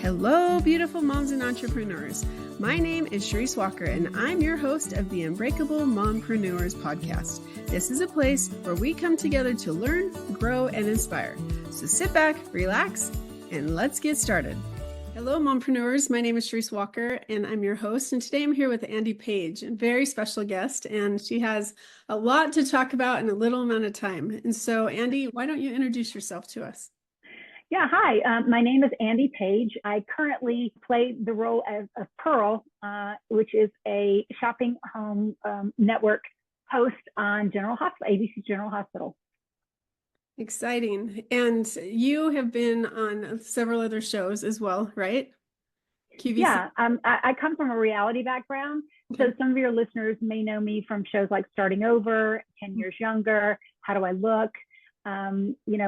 Hello, beautiful moms and entrepreneurs. My name is Charisse Walker, and I'm your host of the Unbreakable Mompreneurs podcast. This is a place where we come together to learn, grow, and inspire. So sit back, relax, and let's get started. Hello, mompreneurs. My name is Charisse Walker, and I'm your host. And today I'm here with Andy Paige, a very special guest, and she has a lot to talk about in a little amount of time. And so, Andy, why don't you introduce yourself to us? Yeah, hi. My name is Andy Paige. I currently play the role of Pearl, which is a shopping home network host on ABC General Hospital. Exciting. And you have been on several other shows as well, right? QVC. Yeah, I come from a reality background. Okay. So some of your listeners may know me from shows like Starting Over, 10 Years Younger, How Do I Look?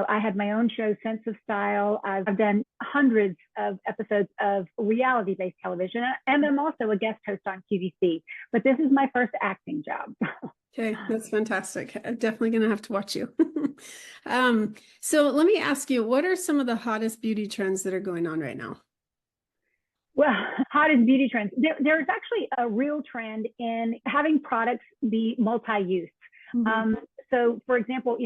I had my own show, Sense of Style. I've done hundreds of episodes of reality-based television, and I'm also a guest host on QVC. But this is my first acting job. Okay, that's fantastic. I'm definitely going to have to watch you. So let me ask you, what are some of the hottest beauty trends that are going on right now? Well, hottest beauty trends. There's actually a real trend in having products be multi-use. Mm-hmm. So, for example,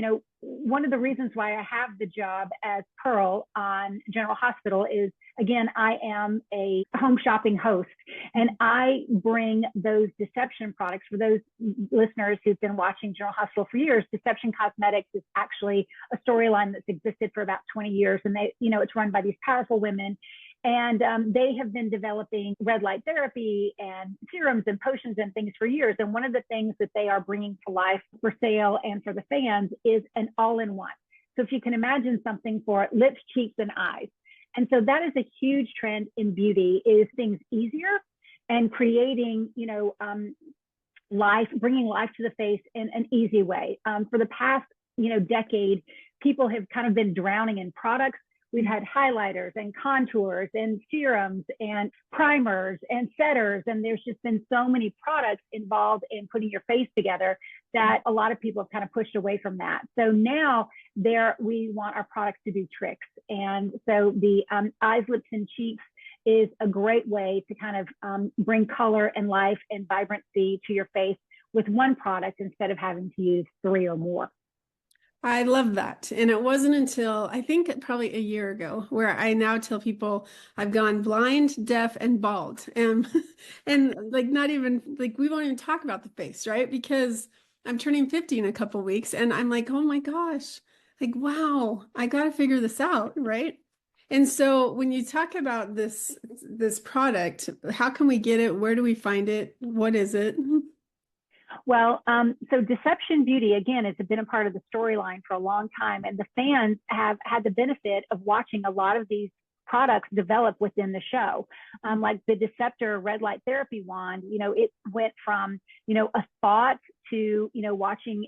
one of the reasons why I have the job as Pearl on General Hospital is, again, I am a home shopping host, and I bring those deception products. For those listeners who've been watching General Hospital for years, Deception Cosmetics is actually a storyline that's existed for about 20 years, and it's run by these powerful women. And they have been developing red light therapy and serums and potions and things for years. And one of the things that they are bringing to life for sale and for the fans is an all-in-one. So if you can imagine something for lips, cheeks, and eyes. And so that is a huge trend in beauty, is things easier and creating, life, bringing life to the face in an easy way. For the past, decade, people have kind of been drowning in products. We've had highlighters and contours and serums and primers and setters. And there's just been so many products involved in putting your face together that a lot of people have kind of pushed away from that. So now we want our products to do tricks. And so the eyes, lips, and cheeks is a great way to kind of bring color and life and vibrancy to your face with one product instead of having to use 3 or more. I love that. And it wasn't until I think probably a year ago where I now tell people I've gone blind, deaf, and bald. And like not even like we won't even talk about the face, right? Because I'm turning 50 in a couple of weeks and I'm like, oh my gosh, like, wow, I got to figure this out, right? And so when you talk about this product, how can we get it? Where do we find it? What is it? Well, so Deception Beauty, again, has been a part of the storyline for a long time. And the fans have had the benefit of watching a lot of these products develop within the show. Like the Deceptor red light therapy wand, it went from, a thought to, watching,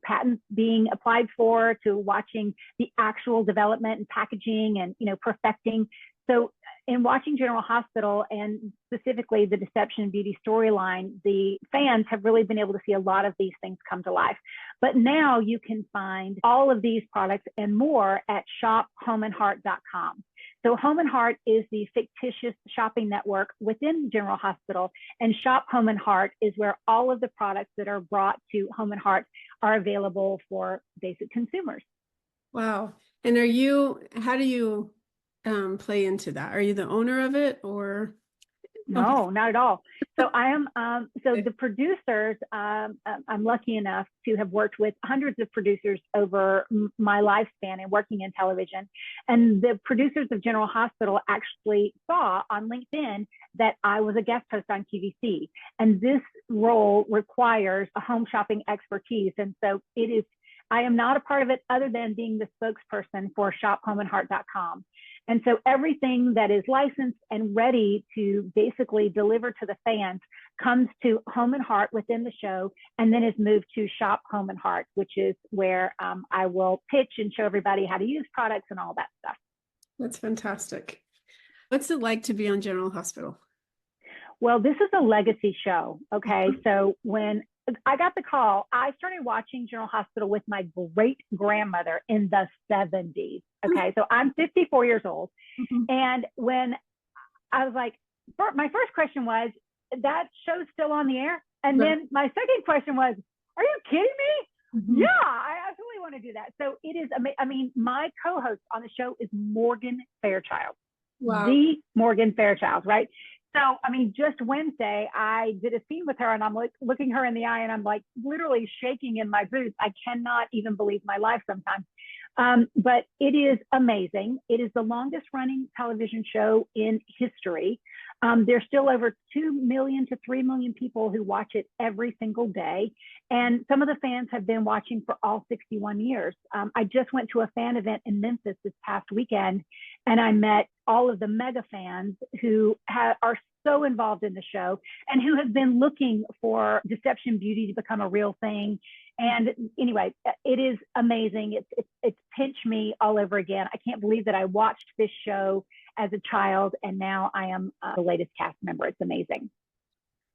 patents being applied for, to watching the actual development and packaging and, perfecting. So in watching General Hospital and specifically the Deception Beauty storyline, the fans have really been able to see a lot of these things come to life. But now you can find all of these products and more at shophomeandheart.com. So Home and Heart is the fictitious shopping network within General Hospital, and Shop Home and Heart is where all of the products that are brought to Home and Heart are available for basic consumers. Wow. And how do you play into that? Are you the owner of it or? No, okay. Not at all. So I am, the producers, I'm lucky enough to have worked with hundreds of producers over my lifespan and working in television. And the producers of General Hospital actually saw on LinkedIn that I was a guest host on QVC. And this role requires a home shopping expertise. And so I am not a part of it other than being the spokesperson for shophomeandheart.com. And so everything that is licensed and ready to basically deliver to the fans comes to Home and Heart within the show, and then is moved to Shop Home and Heart, which is where I will pitch and show everybody how to use products and all that stuff. That's fantastic. What's it like to be on General Hospital? Well, this is a legacy show. Okay. So when I got the call, I started watching General Hospital with my great grandmother in the 70s. Okay. So I'm 54 years old. Mm-hmm. And when I was like, my first question was, that show's still on the air? And Right. then my second question was, are you kidding me? Mhm. Yeah, I absolutely want to do that. So it is, I mean, my co-host on the show is Morgan Fairchild, Wow. the Morgan Fairchild, right? So, I mean, just Wednesday, I did a scene with her and I'm like looking her in the eye and I'm like literally shaking in my boots. I cannot even believe my life sometimes. But it is amazing. It is the longest running television show in history. There's still over 2 million to 3 million people who watch it every single day. And some of the fans have been watching for all 61 years. I just went to a fan event in Memphis this past weekend, and I met all of the mega fans who are so involved in the show and who have been looking for Deception Beauty to become a real thing. And anyway, it is amazing. It's pinched me all over again. I can't believe that I watched this show as a child, and now I am the latest cast member. It's amazing.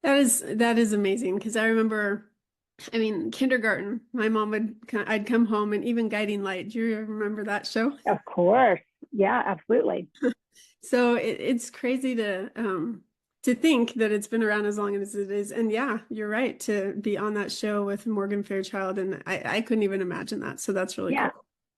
That is amazing, because I remember, I mean, kindergarten, my mom I'd come home, and even Guiding Light. Do you remember that show? Of course. Yeah, absolutely. So it's crazy to think that it's been around as long as it is. And yeah, you're right, to be on that show with Morgan Fairchild. And I couldn't even imagine that. So that's really cool.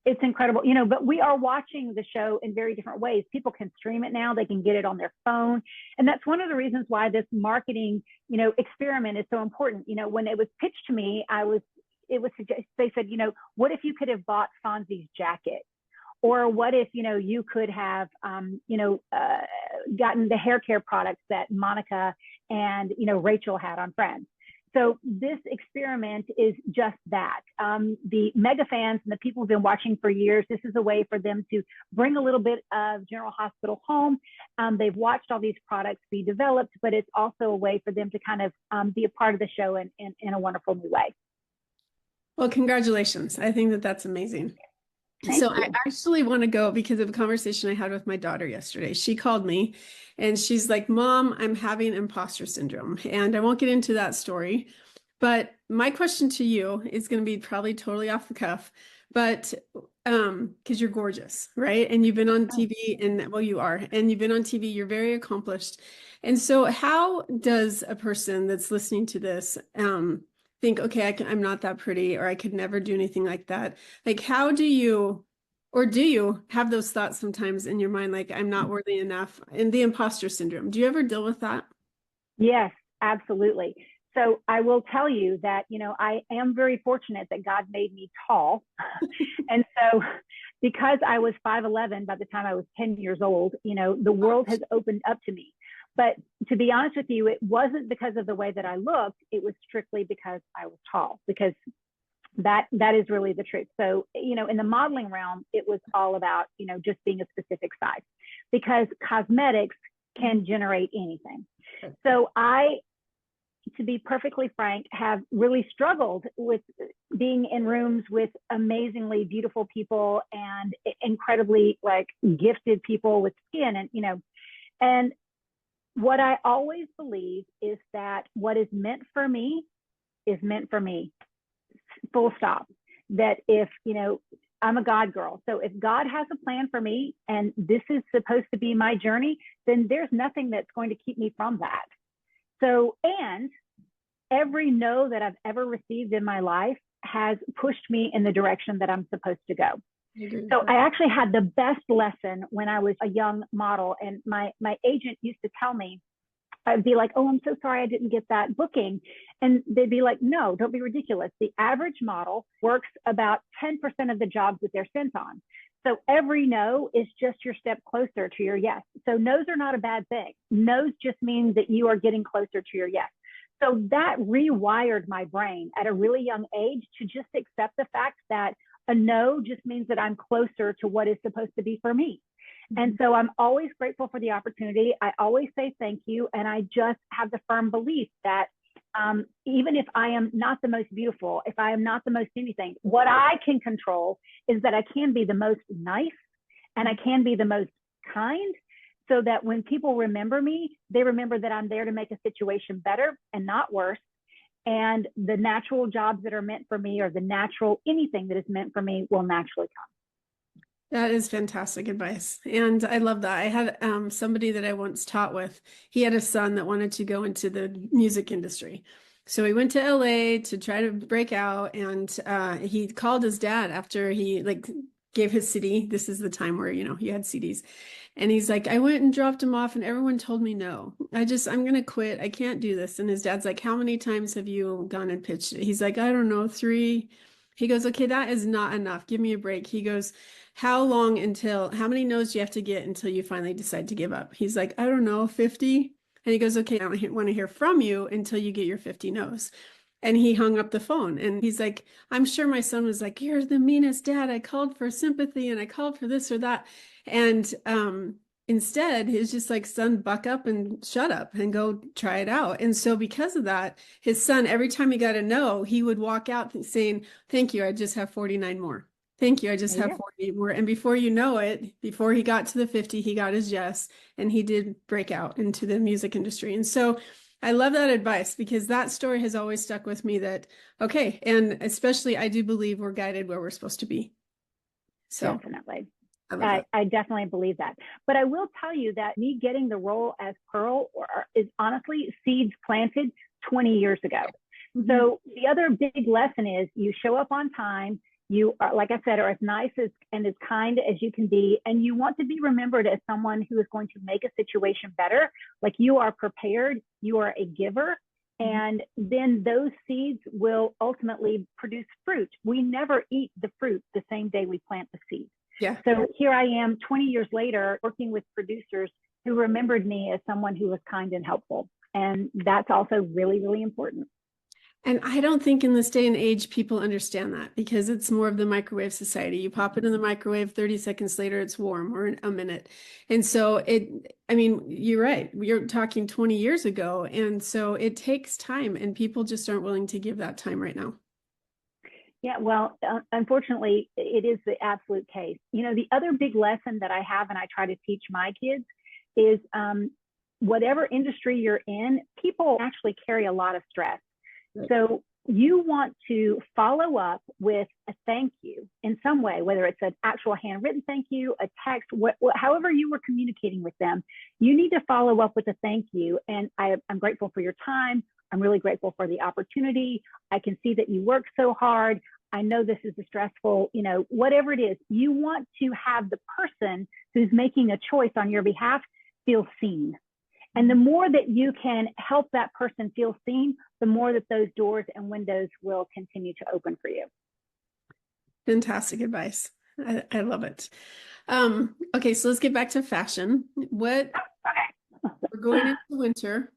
It's incredible, you know, but we are watching the show in very different ways. People can stream it now. They can get it on their phone. And that's one of the reasons why this marketing, you know, experiment is so important. You know, when it was pitched to me, they said, you know, what if you could have bought Fonzie's jacket? Or what if, you know, you could have, gotten the hair care products that Monica and, you know, Rachel had on Friends. So this experiment is just that. The mega fans and the people who've been watching for years, this is a way for them to bring a little bit of General Hospital home. They've watched all these products be developed, but it's also a way for them to kind of be a part of the show in a wonderful new way. Well, congratulations. I think that that's amazing. So I actually want to go because of a conversation I had with my daughter yesterday. She called me and she's like, Mom, I'm having imposter syndrome. And I won't get into that story, but my question to you is going to be probably totally off the cuff, but because you're gorgeous, right? And you've been on TV, and well, you are, and you've been on TV, you're very accomplished. And so how does a person that's listening to this think, okay, I'm not that pretty, or I could never do anything like that? Like, how do you, or do you have those thoughts sometimes in your mind, like, I'm not worthy enough, and the imposter syndrome? Do you ever deal with that? Yes, absolutely. So I will tell you that, you know, I am very fortunate that God made me tall. And so because I was 5'11" by the time I was 10 years old, you know, the world has opened up to me. But to be honest with you, it wasn't because of the way that I looked. It was strictly because I was tall, because that is really the truth. So, you know, in the modeling realm, it was all about, you know, just being a specific size, because cosmetics can generate anything. So to be perfectly frank, have really struggled with being in rooms with amazingly beautiful people and incredibly like gifted people with skin, and, you know, and what I always believe is that what is meant for me is meant for me, full stop. That if, you know, I'm a God girl. So if God has a plan for me and this is supposed to be my journey, then there's nothing that's going to keep me from that. So, and every no that I've ever received in my life has pushed me in the direction that I'm supposed to go. So I actually had the best lesson when I was a young model, and my agent used to tell me, I'd be like, oh, I'm so sorry I didn't get that booking. And they'd be like, no, don't be ridiculous. The average model works about 10% of the jobs that they're sent on. So every no is just your step closer to your yes. So no's are not a bad thing. No's just mean that you are getting closer to your yes. So that rewired my brain at a really young age to just accept the fact that a no just means that I'm closer to what is supposed to be for me. And so I'm always grateful for the opportunity. I always say thank you. And I just have the firm belief that even if I am not the most beautiful, if I am not the most anything, what I can control is that I can be the most nice and I can be the most kind, so that when people remember me, they remember that I'm there to make a situation better and not worse. And the natural jobs that are meant for me, or the natural anything that is meant for me, will naturally come. That is fantastic advice. And I love that. I had somebody that I once taught with, he had a son that wanted to go into the music industry. So he went to LA to try to break out, and he called his dad after he like gave his CD. This is the time where, you had CDs. And he's like, I went and dropped him off and everyone told me no. I'm gonna quit. I can't do this. And his dad's like, how many times have you gone and pitched it? He's like, I don't know, 3. He goes, okay, that is not enough. Give me a break. He goes, how many no's do you have to get until you finally decide to give up? He's like, I don't know, 50. And he goes, okay, I don't want to hear from you until you get your 50 no's. And he hung up the phone and he's like, I'm sure my son was like, you're the meanest dad. I called for sympathy and I called for this or that. And instead, he's just like, son, buck up and shut up and go try it out. And so because of that, his son, every time he got a no, he would walk out saying, thank you, I just have 49 more. Thank you, I just have 48 more. And before you know it, before he got to the 50, he got his yes, and he did break out into the music industry. And so I love that advice because that story has always stuck with me that, okay, and especially I do believe we're guided where we're supposed to be. So Definitely. I definitely believe that. But I will tell you that me getting the role as Pearl is honestly seeds planted 20 years ago. Mm-hmm. So the other big lesson is you show up on time. You are, like I said, are as nice and as kind as you can be. And you want to be remembered as someone who is going to make a situation better. Like you are prepared, you are a giver. And then those seeds will ultimately produce fruit. We never eat the fruit the same day we plant the seed. Yeah. So here I am 20 years later working with producers who remembered me as someone who was kind and helpful. And that's also really, really important. And I don't think in this day and age people understand that because it's more of the microwave society. You pop it in the microwave, 30 seconds later it's warm, or a minute. And so you're right. You're talking 20 years ago. And so it takes time and people just aren't willing to give that time right now. Yeah, well, unfortunately, it is the absolute case. The other big lesson that I have and I try to teach my kids is whatever industry you're in, people actually carry a lot of stress. Right. So you want to follow up with a thank you in some way, whether it's an actual handwritten thank you, a text, however you were communicating with them, you need to follow up with a thank you. And I'm grateful for your time. I'm really grateful for the opportunity. I can see that you work so hard. I know this is a stressful, whatever it is, you want to have the person who's making a choice on your behalf feel seen. And the more that you can help that person feel seen, the more that those doors and windows will continue to open for you. Fantastic advice. I love it. Okay, so let's get back to fashion. We're going into winter.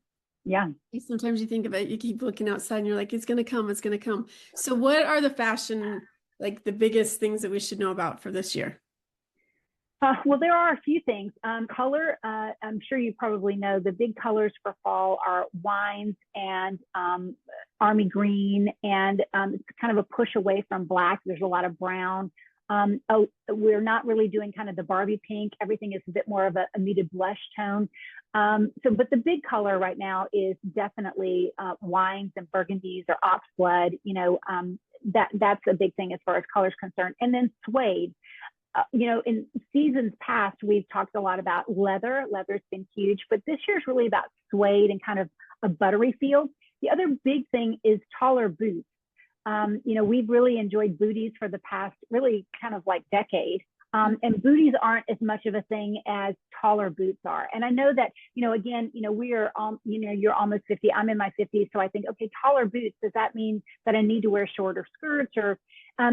Yeah. Sometimes you think of it, you keep looking outside and you're like, it's going to come, it's going to come. So what are the fashion, like the biggest things that we should know about for this year? Well, there are a few things. Color, I'm sure you probably know the big colors for fall are wines and army green, and it's kind of a push away from black. There's a lot of brown. We're not really doing kind of the Barbie pink. Everything is a bit more of a muted blush tone. But the big color right now is definitely wines and burgundies or ox blood. That's a big thing as far as color is concerned. And then suede. In seasons past, we've talked a lot about leather. Leather's been huge, but this year's really about suede and kind of a buttery feel. The other big thing is taller boots. We've really enjoyed booties for the past really kind of like decade. And booties aren't as much of a thing as taller boots are. And I know that, again, we are all, you're almost 50, I'm in my 50s. So I think, okay, taller boots, does that mean that I need to wear shorter skirts? Or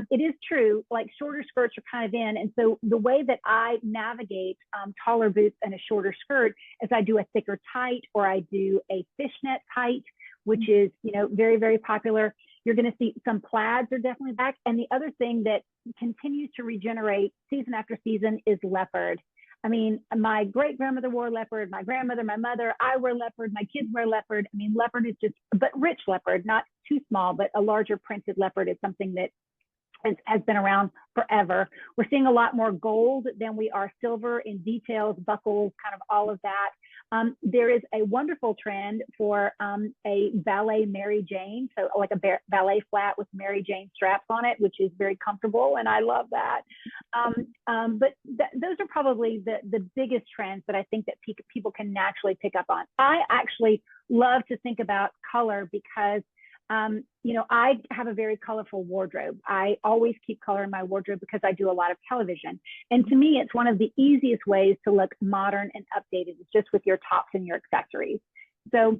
it is true, like shorter skirts are kind of in. And so the way that I navigate taller boots and a shorter skirt is I do a thicker tight, or I do a fishnet tight, which is, very, very popular. You're going to see some plaids are definitely back. And the other thing that continues to regenerate season after season is leopard. I mean, my great grandmother wore leopard, my grandmother, my mother, I wear leopard, my kids wear leopard. I mean, leopard is but rich leopard, not too small, but a larger printed leopard is something that has been around forever. We're seeing a lot more gold than we are silver in details, buckles, kind of all of that. There is a wonderful trend for a ballet Mary Jane, so like a ballet flat with Mary Jane straps on it, which is very comfortable, and I love that. But those are probably the biggest trends that I think that people can naturally pick up on. I actually love to think about color because I have a very colorful wardrobe. I always keep color in my wardrobe because I do a lot of television. And to me, it's one of the easiest ways to look modern and updated, is just with your tops and your accessories. So,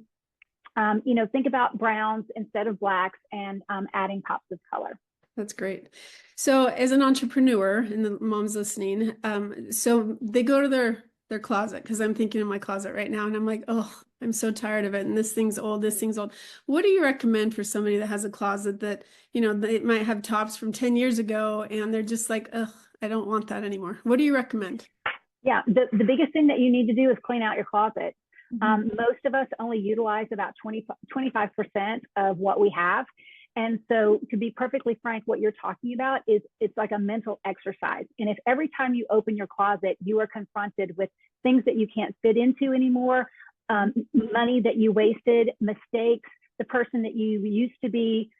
think about browns instead of blacks, and adding pops of color. That's great. So as an entrepreneur, and the moms listening, so they go to their closet, because I'm thinking in my closet right now, and I'm like, oh, I'm so tired of it. And this thing's old, this thing's old. What do you recommend for somebody that has a closet that, they might have tops from 10 years ago and they're just like, ugh, I don't want that anymore. What do you recommend? Yeah, the biggest thing that you need to do is clean out your closet. Most of us only utilize about 25% of what we have. And so, to be perfectly frank, what you're talking about is, it's like a mental exercise. And if every time you open your closet, you are confronted with things that you can't fit into anymore, money that you wasted, mistakes, the person that you used to be,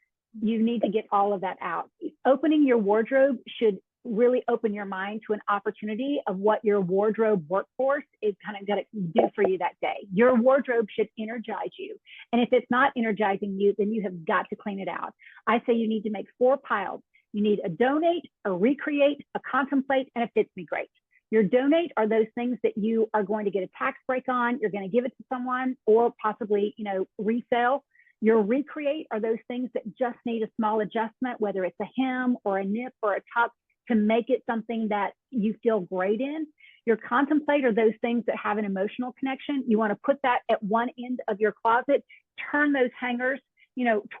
you need to get all of that out. Opening your wardrobe should really open your mind to an opportunity of what your wardrobe workforce is kind of going to do for you that day. Your wardrobe should energize you. And if it's not energizing you, then you have got to clean it out. I say you need to make 4 piles. You need a donate, a recreate, a contemplate, and a fits me great. Your donate are those things that you are going to get a tax break on. You're going to give it to someone, or possibly, resell. Your recreate are those things that just need a small adjustment, whether it's a hem or a nip or a tuck, to make it something that you feel great in. Your contemplate are those things that have an emotional connection. You want to put that at one end of your closet, turn those hangers,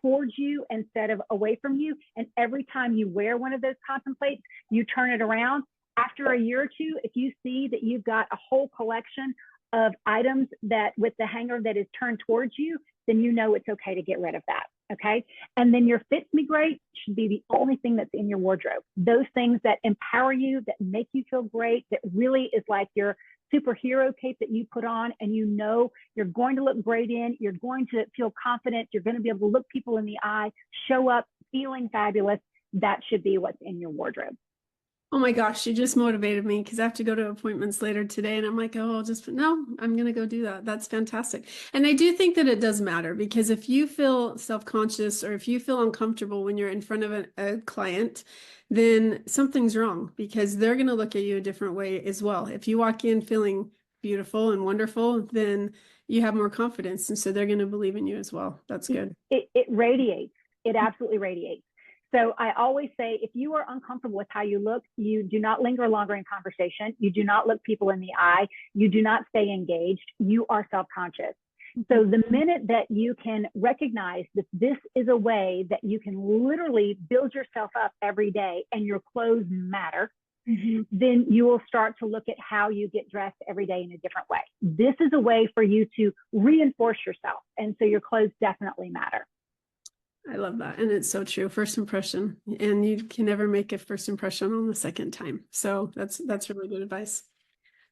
towards you instead of away from you. And every time you wear one of those contemplates, you turn it around. After a year or two, if you see that you've got a whole collection of items that with the hanger that is turned towards you, then you know it's okay to get rid of that. Okay. And then your fits me great should be the only thing that's in your wardrobe. Those things that empower you, that make you feel great, that really is like your superhero cape that you put on, and you're going to look great in, you're going to feel confident, you're going to be able to look people in the eye, show up feeling fabulous. That should be what's in your wardrobe. Oh my gosh, you just motivated me, because I have to go to appointments later today, and I'm like, oh, no, I'm going to go do that. That's fantastic. And I do think that it does matter, because if you feel self-conscious, or if you feel uncomfortable when you're in front of a client, then something's wrong, because they're going to look at you a different way as well. If you walk in feeling beautiful and wonderful, then you have more confidence. And so they're going to believe in you as well. That's good. It radiates. It absolutely radiates. So I always say, if you are uncomfortable with how you look, you do not linger longer in conversation. You do not look people in the eye. You do not stay engaged. You are self-conscious. So the minute that you can recognize that this is a way that you can literally build yourself up every day, and your clothes matter, then you will start to look at how you get dressed every day in a different way. This is a way for you to reinforce yourself. And so your clothes definitely matter. I love that. And it's so true. First impression, and you can never make a first impression on the second time. So that's really good advice.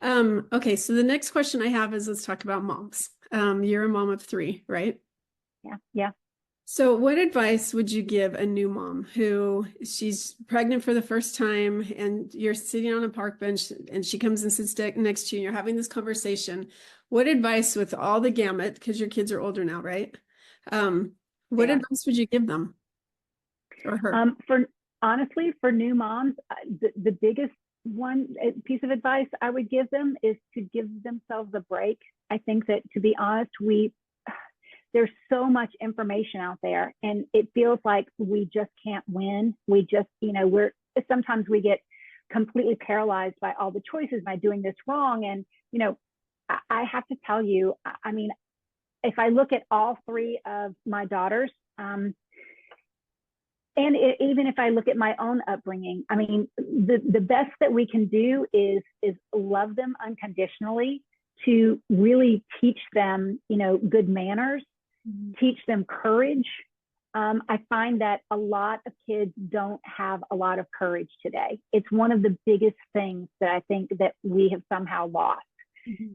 Okay. So the next question I have is, let's talk about moms. You're a mom of 3, right? Yeah. So what advice would you give a new mom who she's pregnant for the first time, and you're sitting on a park bench and she comes and sits next to you and you're having this conversation? What advice, with all the gamut, because your kids are older now, right? What advice would you give them, or her? For new moms, the biggest piece of advice I would give them is to give themselves a break. I think that, to be honest, there's so much information out there, and it feels like we just can't win. We just, sometimes we get completely paralyzed by all the choices. Am I doing this wrong? And, I have to tell you, I mean, if I look at all 3 of my daughters, and even if I look at my own upbringing, I mean, the best that we can do is love them unconditionally, to really teach them, good manners, teach them courage. I find that a lot of kids don't have a lot of courage today. It's one of the biggest things that I think that we have somehow lost.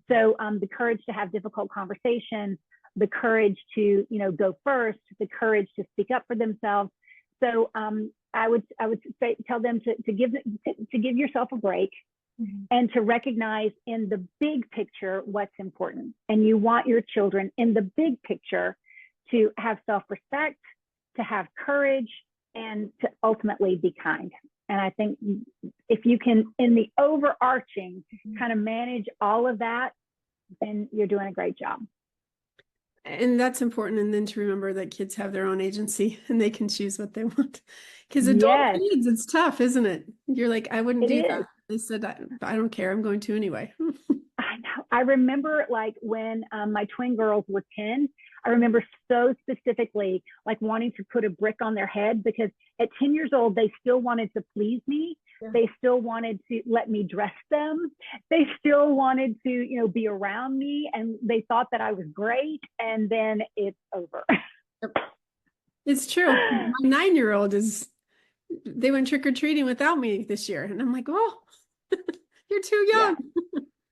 So the courage to have difficult conversations, the courage to, go first, the courage to speak up for themselves. So I would say, tell them to give yourself a break and to recognize in the big picture what's important. And you want your children in the big picture to have self-respect, to have courage, and to ultimately be kind. And I think if you can, in the overarching, kind of manage all of that, then you're doing a great job. And that's important. And then to remember that kids have their own agency and they can choose what they want. Because adult kids, it's tough, isn't it? You're like, I wouldn't do that. They said, I don't care. I'm going to anyway. I know. I remember like when my twin girls were 10, I remember so specifically like wanting to put a brick on their head, because at 10 years old, they still wanted to please me. Yeah. They still wanted to let me dress them. They still wanted to, be around me, and they thought that I was great. And then it's over. It's true. My 9-year-old they went trick-or-treating without me this year. And I'm like, oh, you're too young.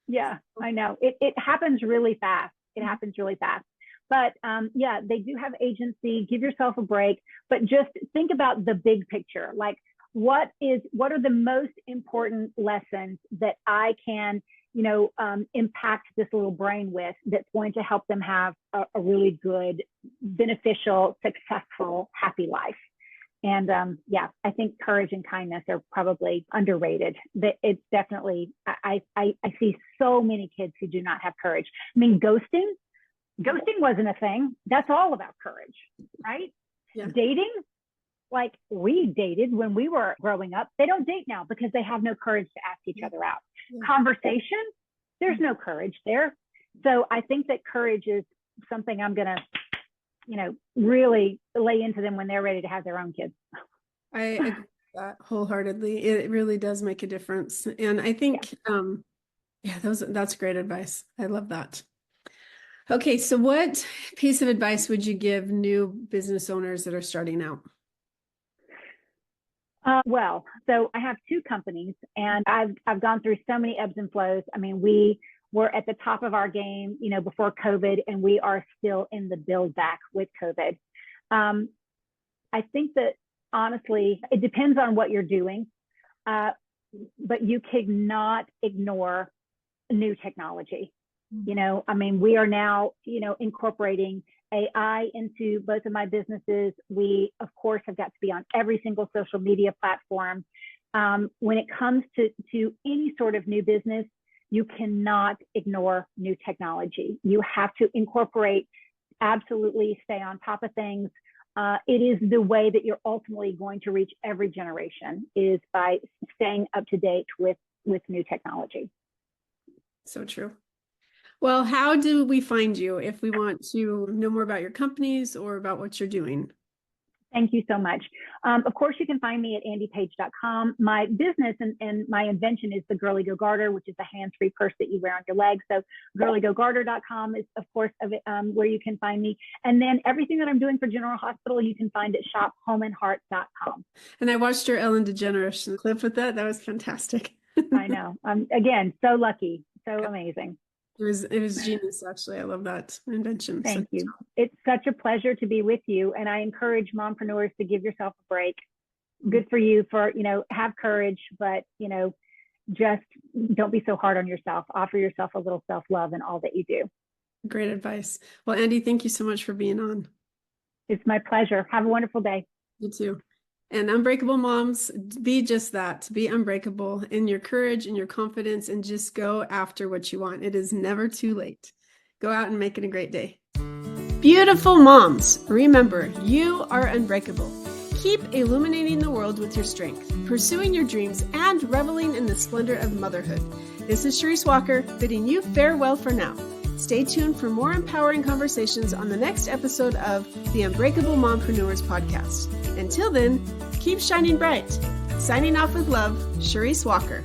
Yeah, I know. It happens really fast. It happens really fast. But they do have agency. Give yourself a break, but just think about the big picture. Like, what are the most important lessons that I can, impact this little brain with, that's going to help them have a really good, beneficial, successful, happy life. And I think courage and kindness are probably underrated. It's definitely, I see so many kids who do not have courage. I mean, ghosting wasn't a thing. That's all about courage, right? Yeah. Dating, like we dated when we were growing up. They don't date now because they have no courage to ask each other out. Yeah. Conversation, there's no courage there. So I think that courage is something I'm going to, really lay into them when they're ready to have their own kids. I agree with that wholeheartedly. It really does make a difference. And I think, that's great advice. I love that. Okay. So what piece of advice would you give new business owners that are starting out? So I have 2 companies, and I've gone through so many ebbs and flows. I mean, we were at the top of our game, before COVID, and we are still in the build back with COVID. I think that honestly, it depends on what you're doing, but you cannot ignore new technology. We are now, incorporating AI into both of my businesses. We, of course, have got to be on every single social media platform. When it comes to any sort of new business, you cannot ignore new technology. You have to incorporate, absolutely stay on top of things. It is the way that you're ultimately going to reach every generation, is by staying up to date with new technology. So true. Well, how do we find you if we want to know more about your companies or about what you're doing? Thank you so much. Of course, you can find me at andypaige.com. My business and my invention is the Girly Go Garter, which is a hands-free purse that you wear on your legs. So girlygogarter.com is, of course, where you can find me. And then everything that I'm doing for General Hospital, you can find at shophomeandheart.com. And I watched your Ellen DeGeneres clip with that. That was fantastic. I know. Again, so lucky, so amazing. It was genius, actually. I love that invention. Thank you. It's such a pleasure to be with you. And I encourage mompreneurs to give yourself a break. Good for you for, have courage, but, just don't be so hard on yourself. Offer yourself a little self-love in all that you do. Great advice. Well, Andy, thank you so much for being on. It's my pleasure. Have a wonderful day. You too. And Unbreakable Moms, be just that, be unbreakable in your courage and your confidence, and just go after what you want. It is never too late. Go out and make it a great day. Beautiful moms, remember, you are unbreakable. Keep illuminating the world with your strength, pursuing your dreams, and reveling in the splendor of motherhood. This is Charisse Walker, bidding you farewell for now. Stay tuned for more empowering conversations on the next episode of the Unbreakable Mompreneurs podcast. Until then, keep shining bright. Signing off with love, Charisse Walker.